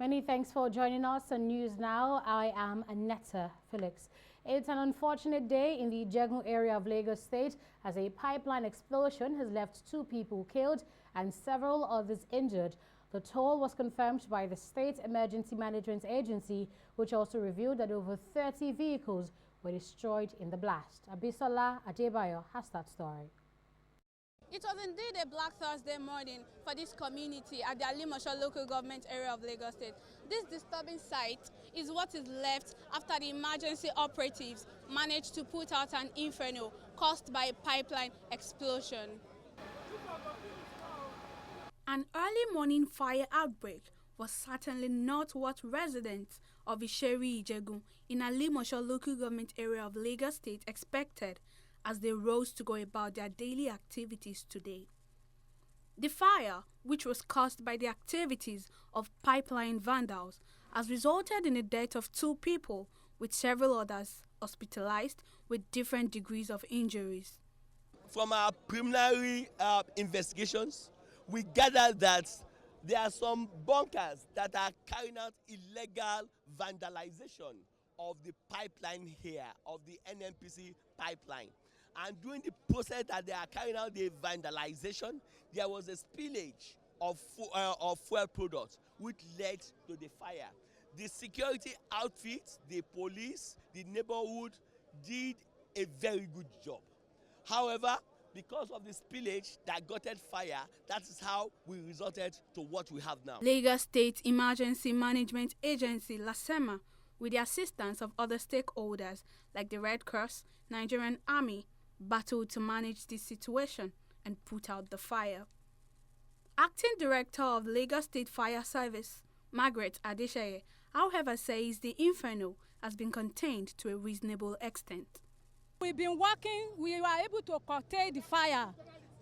Many thanks for joining us on News Now. I am Anetta Felix. It's an unfortunate day in the Ijegun area of Lagos State as a pipeline explosion has left 2 people killed and several others injured. The toll was confirmed by the State Emergency Management Agency, which also revealed that over 30 vehicles were destroyed in the blast. Abisola Adebayo has that story. It was indeed a Black Thursday morning for this community at the Alimosho local government area of Lagos State. This disturbing sight is what is left after the emergency operatives managed to put out an inferno caused by a pipeline explosion. An early morning fire outbreak was certainly not what residents of Isheri Ijegun in Alimosho local government area of Lagos State expected as they rose to go about their daily activities today. The fire, which was caused by the activities of pipeline vandals, has resulted in the death of 2 people, with several others hospitalized with different degrees of injuries. From our preliminary investigations, we gathered that there are some bunkers that are carrying out illegal vandalization of the pipeline here, of the NNPC pipeline. And during the process that they are carrying out the vandalization, there was a spillage of fuel products which led to the fire. The security outfits, the police, the neighborhood did a very good job. However, because of the spillage that got fire, that is how we resorted to what we have now. Lagos State Emergency Management Agency, LASEMA, with the assistance of other stakeholders like the Red Cross, Nigerian Army, battled to manage this situation and put out the fire. Acting Director of Lagos State Fire Service, Margaret Adesheye, however, says the inferno has been contained to a reasonable extent. We've been working, we were able to contain the fire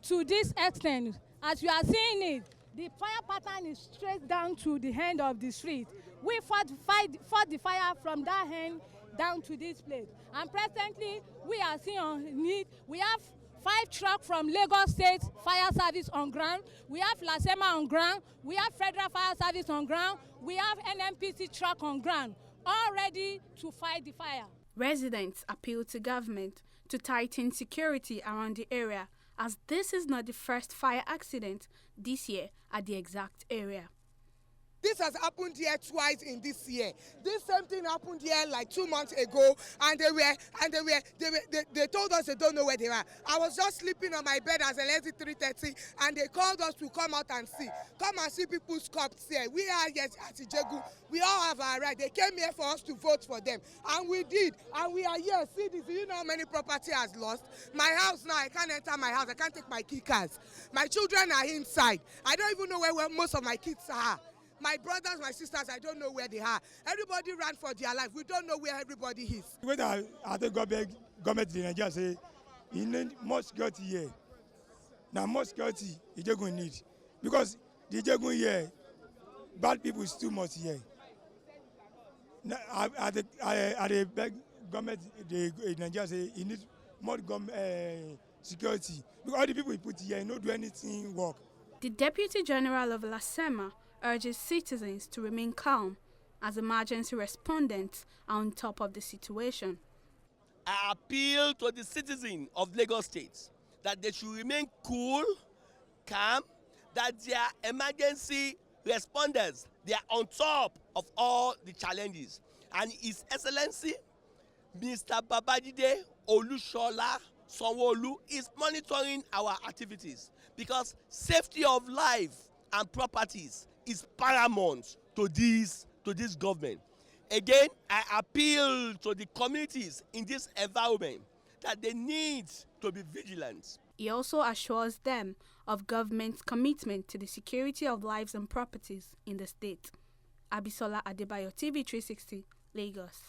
to this extent. As you are seeing it, the fire pattern is straight down to the end of the street. We fought the fire from that end down to this place. And presently, we are seeing on it, we have 5 trucks from Lagos State Fire Service on ground, we have LASEMA on ground, we have Federal Fire Service on ground, we have NNPC truck on ground, all ready to fight the fire. Residents appeal to government to tighten security around the area, as this is not the first fire accident this year at the exact area. This has happened here twice in this year. This same thing happened here like 2 months ago, and they told us they don't know where they are. I was just sleeping on my bed as a lazy 3:30, and they called us to come out and see. Come and see people's corpses here. We are here at Ijegun. We all have our right. They came here for us to vote for them, and we did. And we are here. See this. You know how many property has lost? My house now, I can't enter my house. I can't take my key cards. My children are inside. I don't even know where most of my kids are. My brothers, my sisters, I don't know where they are. Everybody ran for their life. We don't know where everybody is. When I think government in Nigeria say, you need more security here. Now more security, Ijegun need. Because the Ijegun here, bad people is too much here. Now, I beg government in Nigeria say, you need more security. Because all the people you put here, not do anything work. The Deputy General of LASEMA urges citizens to remain calm as emergency respondents are on top of the situation. I appeal to the citizens of Lagos State that they should remain cool, calm, that their emergency responders, they are on top of all the challenges. And His Excellency, Mr. Babajide Olushola Sanwo-Olu is monitoring our activities because safety of life and properties is paramount to this government. Again, I appeal to the communities in this environment that they need to be vigilant. He also assures them of government's commitment to the security of lives and properties in the state. Abisola Adebayo, TV360, Lagos.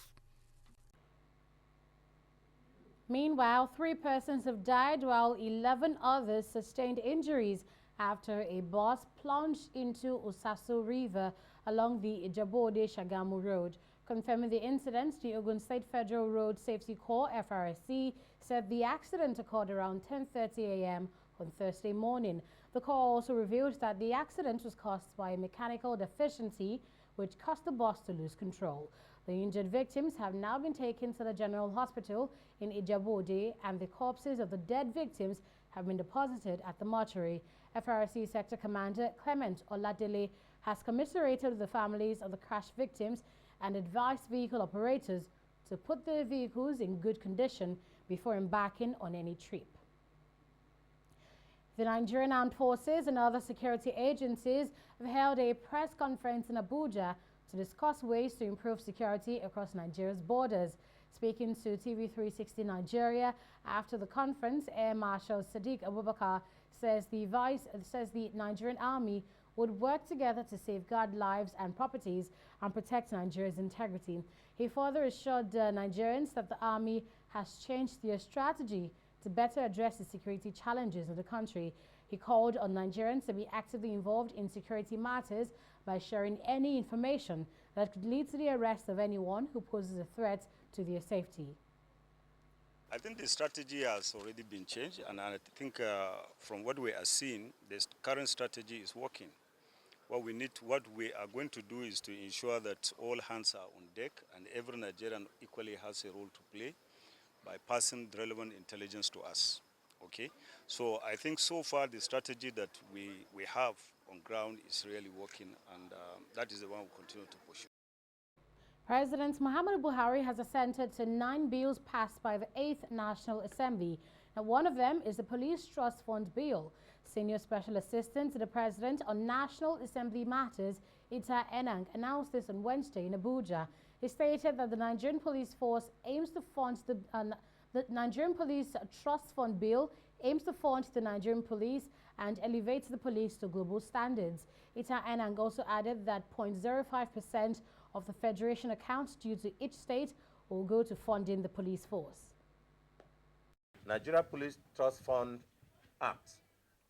Meanwhile, 3 persons have died while 11 others sustained injuries after a bus plunged into Osaso River along the Ijabode-Shagamu Road. Confirming the incident, the Ogun State Federal Road Safety Corps, FRSC, said the accident occurred around 10:30 a.m. on Thursday morning. The Corps also revealed that the accident was caused by a mechanical deficiency which caused the bus to lose control. The injured victims have now been taken to the General Hospital in Ijebu-Ode, and the corpses of the dead victims have been deposited at the mortuary. FRC Sector Commander Clement Oladele has commiserated with the families of the crash victims and advised vehicle operators to put their vehicles in good condition before embarking on any trip. The Nigerian Armed Forces and other security agencies have held a press conference in Abuja to discuss ways to improve security across Nigeria's borders. Speaking to TV360 Nigeria after the conference, Air Marshal Sadiq Abubakar says the Nigerian Army would work together to safeguard lives and properties and protect Nigeria's integrity. He further assured Nigerians that the Army has changed their strategy to better address the security challenges of the country. He called on Nigerians to be actively involved in security matters by sharing any information that could lead to the arrest of anyone who poses a threat to their safety. I think the strategy has already been changed, and I think from what we are seeing, the current strategy is working. What we are going to do is to ensure that all hands are on deck and every Nigerian equally has a role to play by passing the relevant intelligence to us. Okay, so I think so far the strategy that we have on ground is really working, and that is the one we continue to push. President Muhammadu Buhari has assented to 9 bills passed by the 8th National Assembly. Now, one of them is the Police Trust Fund Bill. Senior Special Assistant to the President on National Assembly Matters, Ita Enang, announced this on Wednesday in Abuja. He stated that the Nigerian Police Force aims to fund the Nigerian Police Trust Fund Bill aims to fund the Nigerian police and elevates the police to global standards. Ita Enang also added that 0.05% of the Federation accounts due to each state will go to funding the police force. Nigeria Police Trust Fund Act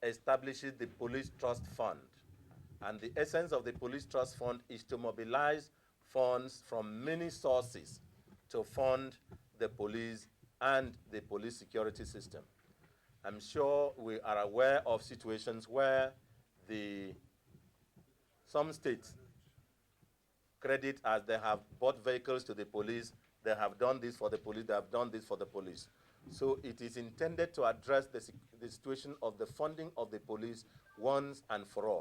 establishes the Police Trust Fund, and the essence of the Police Trust Fund is to mobilize funds from many sources to fund the police and the police security system. I'm sure we are aware of situations where some states credit as they have bought vehicles to the police, they have done this for the police, they have done this for the police. So it is intended to address the situation of the funding of the police once and for all.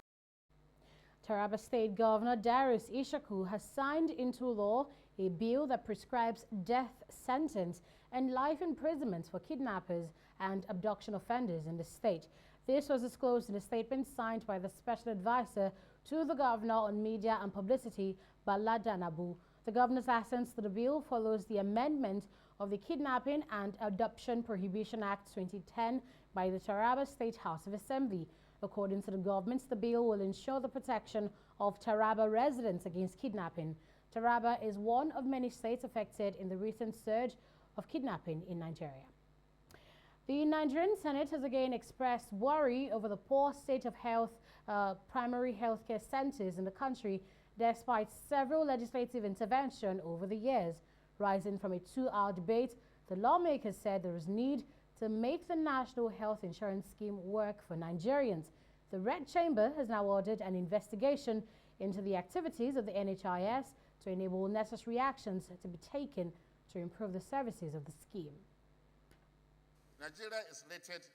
Taraba State Governor Darius Ishaku has signed into law a bill that prescribes death sentence and life imprisonment for kidnappers and abduction offenders in the state. This was disclosed in a statement signed by the Special Advisor to the Governor on Media and Publicity, Balada Nabu. The Governor's assents to the bill follows the amendment of the Kidnapping and Adoption Prohibition Act 2010 by the Taraba State House of Assembly. According to the government, the bill will ensure the protection of Taraba residents against kidnapping. Taraba is one of many states affected in the recent surge of kidnapping in Nigeria. The Nigerian Senate has again expressed worry over the poor state of health primary healthcare centers in the country, despite several legislative interventions over the years. Rising from a 2-hour debate, the lawmakers said there is need to make the National Health Insurance Scheme work for Nigerians. The Red Chamber has now ordered an investigation into the activities of the NHIS to enable necessary actions to be taken to improve the services of the scheme. Nigeria is rated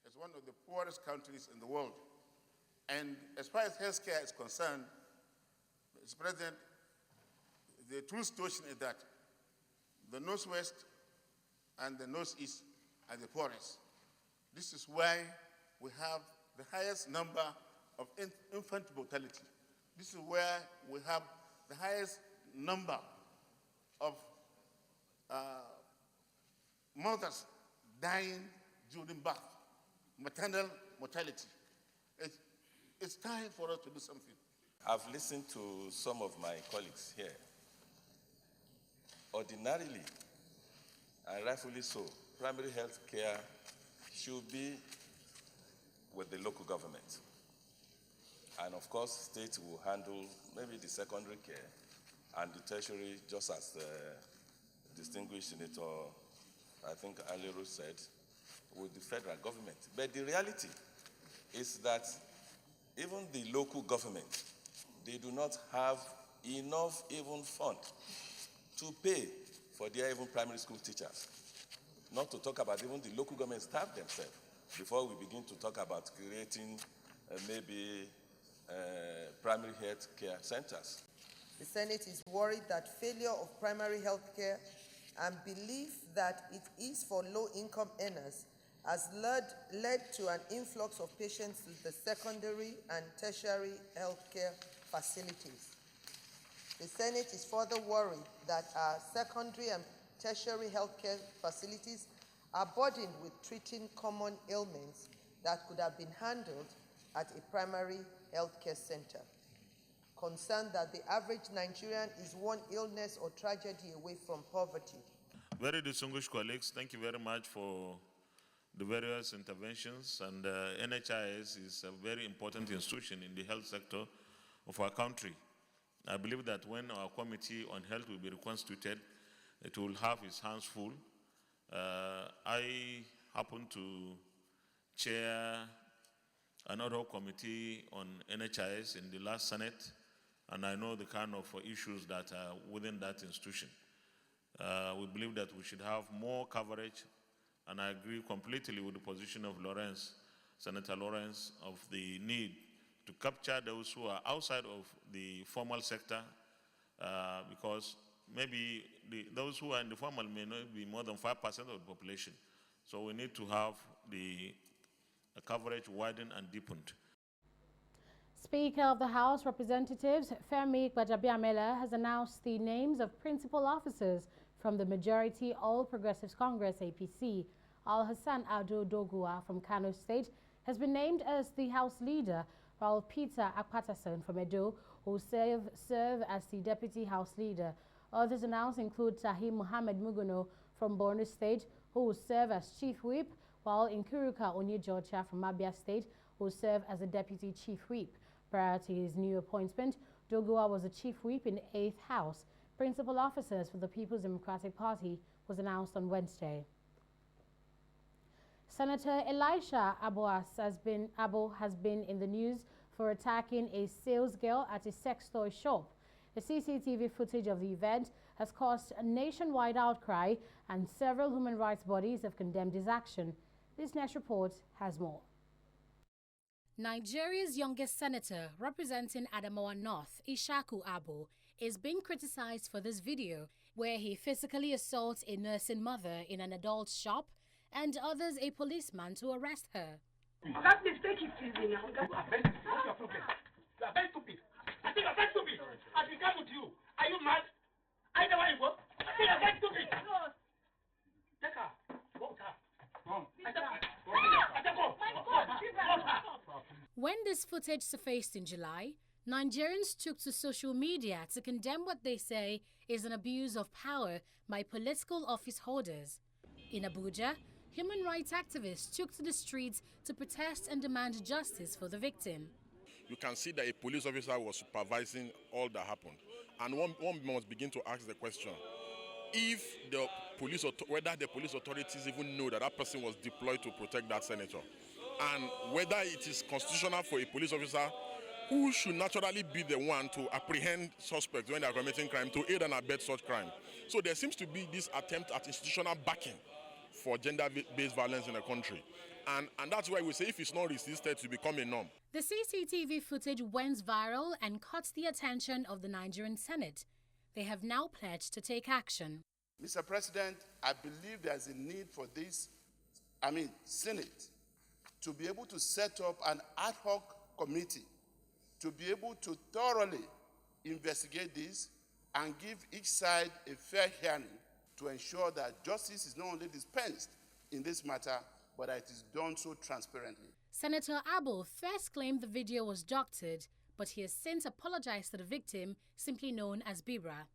as one of the poorest countries in the world. And as far as healthcare is concerned, Mr. President, the true situation is that the Northwest and the Northeast are the poorest. This is why we have the highest number of infant mortality. This is where we have the highest number of mothers dying during birth, maternal mortality. It's time for us to do something. I've listened to some of my colleagues here. Ordinarily, and rightfully so, primary health care should be with the local government. And of course, states will handle maybe the secondary care and the tertiary, just as the distinguished Senator, I think Aliru said, with the federal government. But the reality is that even the local government, they do not have enough even fund to pay for their even primary school teachers. Not to talk about even the local government staff themselves, before we begin to talk about creating maybe primary health care centers. The Senate is worried that failure of primary health care and belief that it is for low-income earners has led to an influx of patients to the secondary and tertiary health care facilities. The Senate is further worried that our secondary and tertiary health care facilities are burdened with treating common ailments that could have been handled at a primary health care center. Concerned that the average Nigerian is one illness or tragedy away from poverty. Very distinguished colleagues, thank you very much for the various interventions. And NHIS is a very important institution in the health sector of our country. I believe that when our Committee on Health will be reconstituted, it will have its hands full. I happen to chair another committee on NHIS in the last Senate, and I know the kind of issues that are within that institution. We believe that we should have more coverage, and I agree completely with the position of Senator Lawrence, of the need to capture those who are outside of the formal sector, because maybe those who are in the formal may not be more than 5% of the population. So we need to have the coverage widened and deepened. Speaker of the House Representatives, Femi Gbajabiamila, has announced the names of principal officers from the majority All Progressives Congress APC. Al-Hassan Ado Dogua from Kano State has been named as the House Leader, while Peter Akpatason from Edo will serve as the Deputy House Leader. Others announced include Tahim Mohammed Mugono from Borno State, who will serve as Chief Whip, while Nkuruka Onyejocha from Abia State will serve as the Deputy Chief Whip. Prior to his new appointment, Dogua was the Chief Whip in the 8th House. Principal officers for the People's Democratic Party was announced on Wednesday. Senator Elijah Abbas has been in the news for attacking a salesgirl at a sex toy shop. The CCTV footage of the event has caused a nationwide outcry, and several human rights bodies have condemned his action. This next report has more. Nigeria's youngest senator, representing Adamawa North, Ishaku Abo, is being criticized for this video, where he physically assaults a nursing mother in an adult shop and others a policeman to arrest her. That mistake is easy now. What's your problem? You are very stupid. I think you're very stupid. As we come with you, are you mad? I know where you go. I think you're very stupid. Take her. Go with her. When this footage surfaced in July, Nigerians took to social media to condemn what they say is an abuse of power by political office holders. In Abuja, human rights activists took to the streets to protest and demand justice for the victim. You can see that a police officer was supervising all that happened. And one must begin to ask the question, if the whether the police authorities even know that that person was deployed to protect that senator, and whether it is constitutional for a police officer who should naturally be the one to apprehend suspects when they are committing crime, to aid and abet such crime. So there seems to be this attempt at institutional backing for gender-based violence in the country. And that's why we say if it's not resisted, to become a norm. The CCTV footage went viral and caught the attention of the Nigerian Senate. They have now pledged to take action. Mr. President, I believe there's a need for this, Senate, to be able to set up an ad hoc committee to be able to thoroughly investigate this and give each side a fair hearing to ensure that justice is not only dispensed in this matter, but that it is done so transparently. Senator Abo first claimed the video was doctored, but he has since apologized to the victim, simply known as Bibra.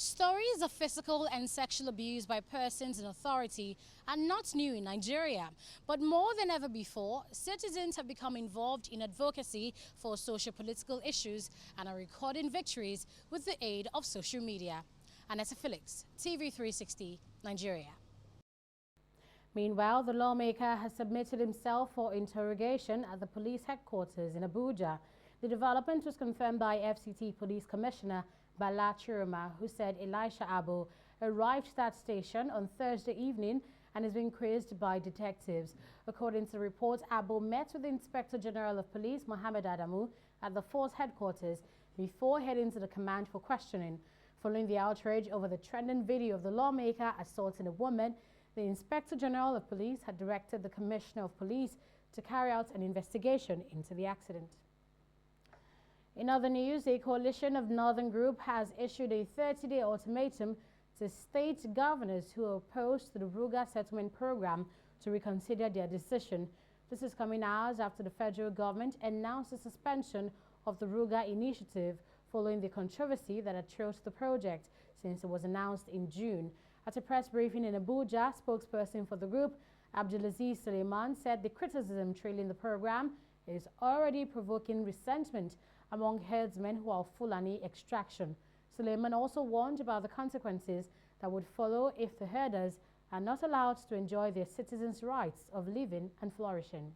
Stories of physical and sexual abuse by persons in authority are not new in Nigeria, but more than ever before, citizens have become involved in advocacy for socio-political issues and are recording victories with the aid of social media. Anetta Felix, TV360, Nigeria. Meanwhile, the lawmaker has submitted himself for interrogation at the police headquarters in Abuja. The development was confirmed by FCT Police Commissioner Bala Chiroma, who said Elijah Abbas arrived at that station on Thursday evening and is being quizzed by detectives. According to the report, Abbas met with the Inspector General of Police, Mohammed Adamu, at the force headquarters before heading to the command for questioning. Following the outrage over the trending video of the lawmaker assaulting a woman, the Inspector General of Police had directed the Commissioner of Police to carry out an investigation into the accident. In other news, a coalition of Northern Group has issued a 30-day ultimatum to state governors who are opposed to the Ruga settlement program to reconsider their decision. This is coming hours after the federal government announced the suspension of the Ruga initiative following the controversy that had trailed the project since it was announced in June. At a press briefing in Abuja, spokesperson for the group, Abdulaziz Suleiman, said the criticism trailing the program is already provoking resentment among herdsmen who are Fulani extraction. Suleiman also warned about the consequences that would follow if the herders are not allowed to enjoy their citizens' rights of living and flourishing.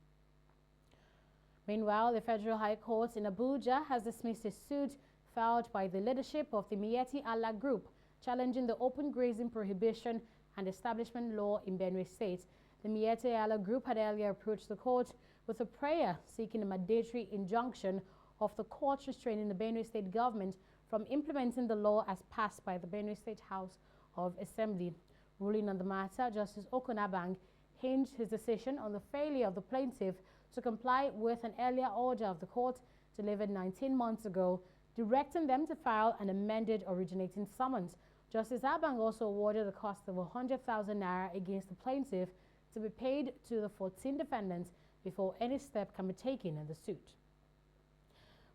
Meanwhile, the Federal High Court in Abuja has dismissed a suit filed by the leadership of the Metis Ali group challenging the open grazing prohibition and establishment law in Benue State. The Metis Ali group had earlier approached the court with a prayer seeking a mandatory injunction of the court restraining the Benue State government from implementing the law as passed by the Benue State House of Assembly. Ruling on the matter, Justice Okonabang hinged his decision on the failure of the plaintiff to comply with an earlier order of the court delivered 19 months ago, directing them to file an amended originating summons. Justice Abang also awarded the cost of 100,000 naira against the plaintiff to be paid to the 14 defendants before any step can be taken in the suit.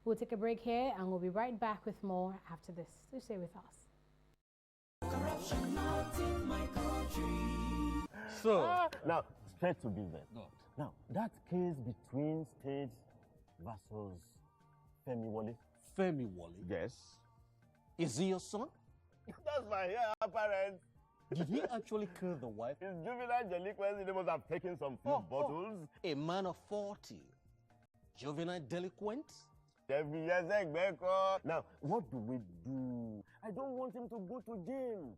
We'll take a break here and we'll be right back with more after this. So stay with us. Corruption not in my country. So, now, straight to business. Now, that case between State versus Femi Wale. Femi Wale? Yes. Is he your son? That's my hair, apparent. Did he actually kill the wife? His juvenile delinquency, they must have taken some few bottles. A man of 40. Juvenile delinquent? Now, what do we do? I don't want him to go to jail.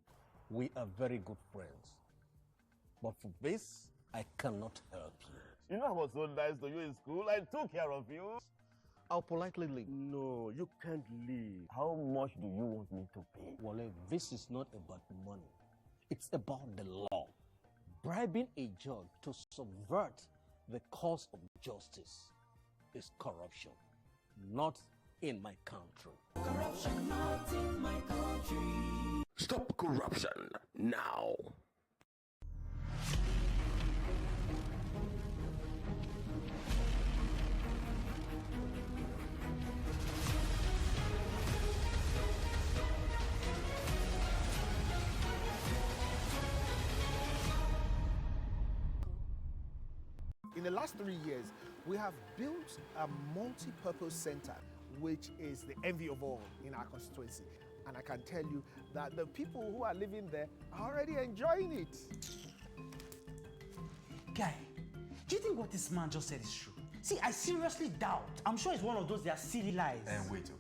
We are very good friends. But for this, I cannot help you. You know I was so nice to you in school. I took care of you. I'll politely leave. No, you can't leave. How much do you want me to pay? Wale, this is not about money. It's about the law. Bribing a judge to subvert the cause of justice is corruption. Not in my country. Corruption not in my country. Stop corruption now. In the last 3 years, we have built a multi-purpose center, which is the envy of all in our constituency. And I can tell you that the people who are living there are already enjoying it. Guy, do you think what this man just said is true? See, I seriously doubt. I'm sure it's one of those their silly lies. And wait,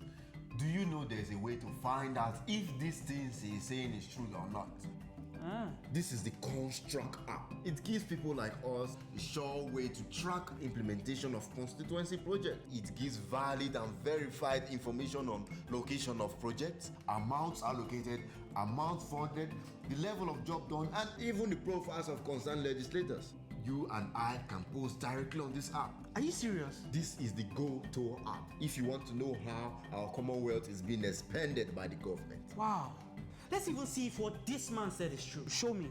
do you know there's a way to find out if these things he's saying is true or not? This is the Construct app. It gives people like us a sure way to track implementation of constituency projects. It gives valid and verified information on location of projects, amounts allocated, amount funded, the level of job done, and even the profiles of concerned legislators. You and I can post directly on this app. Are you serious? This is the Go-To app if you want to know how our Commonwealth is being expanded by the government. Wow. Let's even see if what this man said is true. Show me.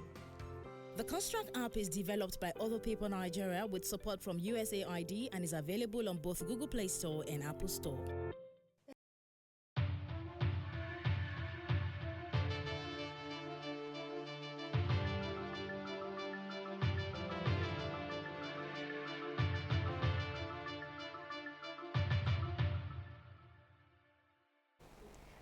The Construct app is developed by Other People Nigeria with support from USAID and is available on both Google Play Store and Apple Store.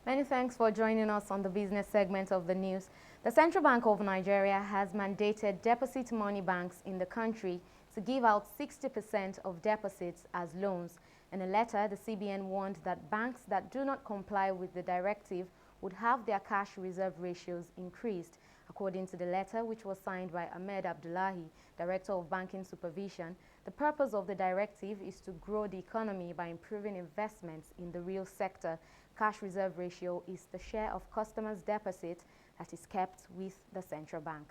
Many thanks for joining us on the business segment of the news. The Central Bank of Nigeria has mandated deposit money banks in the country to give out 60% of deposits as loans. In a letter, the CBN warned that banks that do not comply with the directive would have their cash reserve ratios increased. According to the letter, which was signed by Ahmed Abdullahi, Director of Banking Supervision, the purpose of the directive is to grow the economy by improving investments in the real sector. Cash reserve ratio is the share of customers' deposit that is kept with the central bank.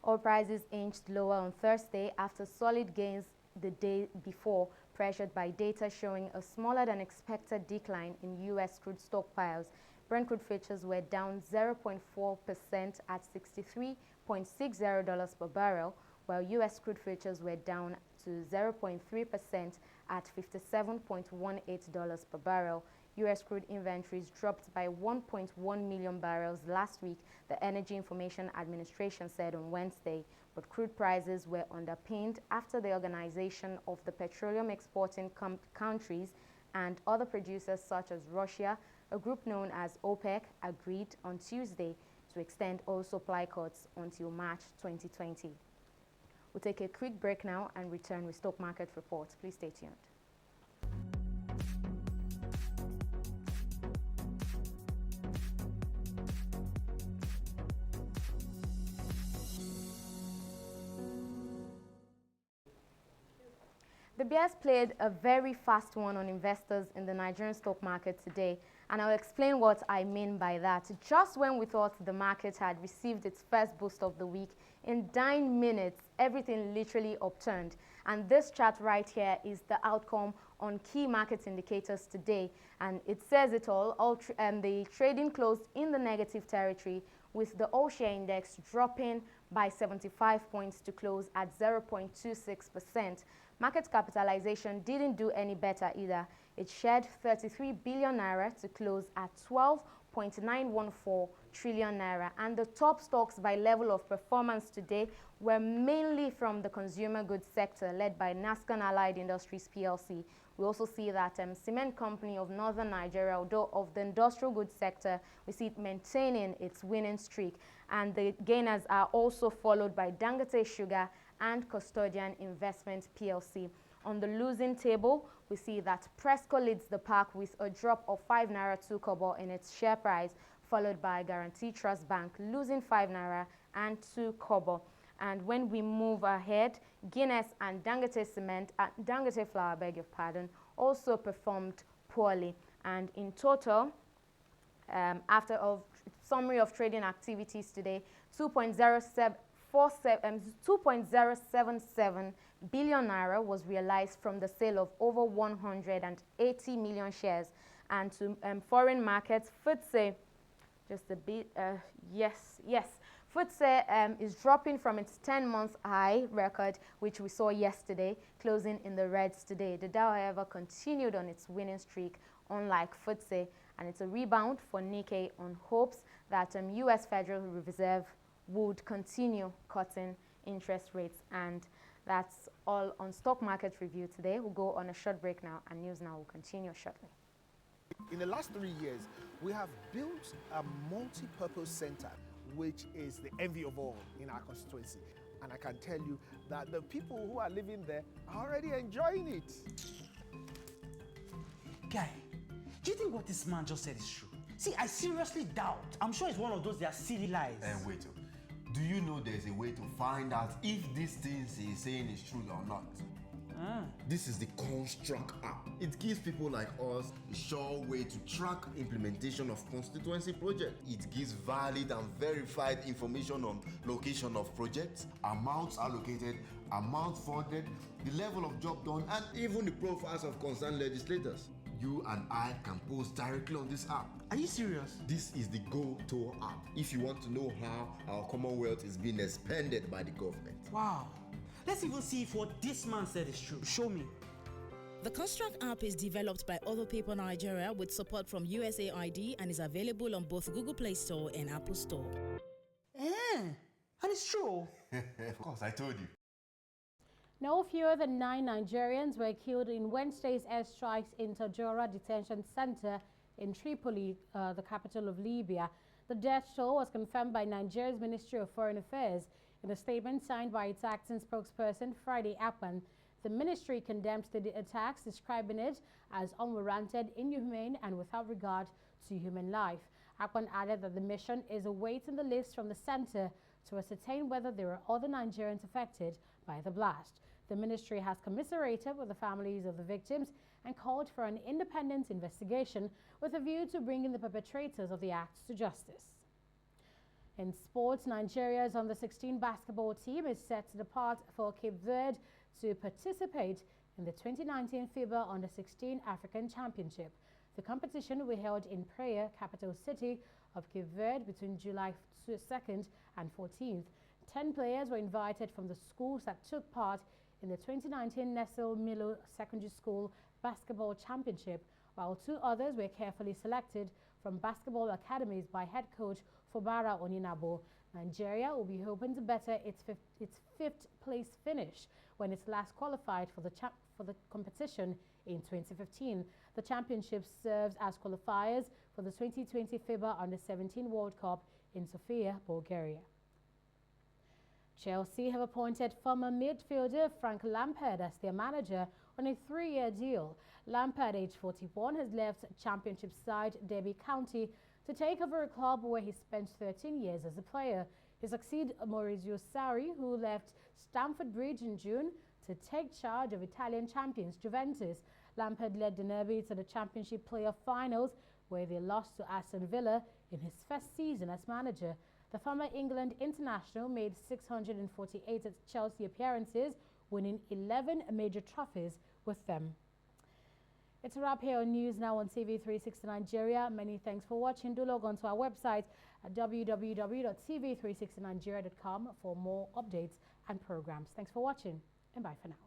Oil prices inched lower on Thursday after solid gains the day before, pressured by data showing a smaller than expected decline in U.S. crude stockpiles. Brent crude futures were down 0.4% at $63.60 per barrel, while U.S. crude futures were down to 0.3% at $57.18 per barrel. U.S. crude inventories dropped by 1.1 million barrels last week, the Energy Information Administration said on Wednesday, but crude prices were underpinned after the Organization of the Petroleum Exporting Countries and other producers such as Russia, a group known as OPEC, agreed on Tuesday to extend oil supply cuts until March 2020. We'll take a quick break now and return with stock market reports. Please stay tuned. The Bears played a very fast one on investors in the Nigerian stock market today, and I'll explain what I mean by that. Just when we thought the market had received its first boost of the week, in 9 minutes, everything literally upturned. And this chart right here is the outcome on key market indicators today, and it says it all. The trading closed in the negative territory, with the all-share index dropping by 75 points to close at 0.26%. Market capitalization didn't do any better either. It shed 33 billion naira to close at 12.914 trillion naira. And the top stocks by level of performance today were mainly from the consumer goods sector, led by Nascon Allied Industries PLC. We also see that Cement Company of Northern Nigeria, although of the industrial goods sector, we see it maintaining its winning streak. And the gainers are also followed by Dangote Sugar and Custodian Investment PLC. On the losing table, we see that Presco leads the pack with a drop of 5 naira 2 kobo in its share price, followed by Guarantee Trust Bank losing 5 naira and 2 kobo. And when we move ahead, Guinness and Dangote Cement, Dangote Flour, beg your pardon, also performed poorly. And in total, after a summary of trading activities today, 2.077 billion naira was realized from the sale of over 180 million shares. And to foreign markets, FTSE, just a bit, yes, FTSE is dropping from its 10-month high record, which we saw yesterday, closing in the reds today. The Dow, however, continued on its winning streak, unlike FTSE, and it's a rebound for Nikkei on hopes that U.S. Federal Reserve would continue cutting interest rates. And that's all on stock market review today. We'll go on a short break now, and News Now will continue shortly. In the last 3 years, we have built a multi-purpose center, which is the envy of all in our constituency. And I can tell you that the people who are living there are already enjoying it. Guy, do you think what this man just said is true? See, I seriously doubt. I'm sure it's one of those their silly lies. And wait, do you know there's a way to find out if these things he's saying is true or not? This is the Construct app. It gives people like us a sure way to track implementation of constituency projects. It gives valid and verified information on location of projects, amounts allocated, amount funded, the level of job done, and even the profiles of concerned legislators. You and I can post directly on this app. Are you serious? This is the Go-To app if you want to know how our Commonwealth is being expanded by the government. Wow. Let's even see if what this man said is true. Show me. The Construct app is developed by Other People Nigeria with support from USAID and is available on both Google Play Store and Apple Store. And it's true. Of course, I told you. No fewer than 9 Nigerians were killed in Wednesday's airstrikes in Taraba Detention Center in Tripoli, the capital of Libya. The death toll was confirmed by Nigeria's Ministry of Foreign Affairs in a statement signed by its acting spokesperson, Friday Akpan. The ministry condemned the attacks, describing it as unwarranted, inhumane, and without regard to human life. Akpan added that the mission is awaiting the list from the center to ascertain whether there are other Nigerians affected by the blast. The ministry has commiserated with the families of the victims and called for an independent investigation with a view to bringing the perpetrators of the acts to justice. In sports, Nigeria's under-16 basketball team is set to depart for Cape Verde to participate in the 2019 FIBA Under-16 African Championship. The competition will be held in Praia, capital city of Cape Verde, between July 2nd and 14th. 10 players were invited from the schools that took part in the 2019 Nestle Milo Secondary School Basketball Championship, while 2 others were carefully selected from basketball academies by head coach Fobara Oninabo. Nigeria will be hoping to better its fifth place finish when it last qualified for the competition in 2015. The championship serves as qualifiers for the 2020 FIBA Under-17 World Cup in Sofia, Bulgaria. Chelsea have appointed former midfielder Frank Lampard as their manager on a 3-year deal. Lampard, aged 41, has left Championship side Derby County to take over a club where he spent 13 years as a player. He succeeded Maurizio Sarri, who left Stamford Bridge in June to take charge of Italian champions Juventus. Lampard led the Derby to the Championship playoff finals, where they lost to Aston Villa in his first season as manager. The former England international made 648 Chelsea appearances, winning 11 major trophies with them. It's a wrap here on News Now on TV360 Nigeria. Many thanks for watching. Do log on to our website at www.tv360nigeria.com for more updates and programs. Thanks for watching, and bye for now.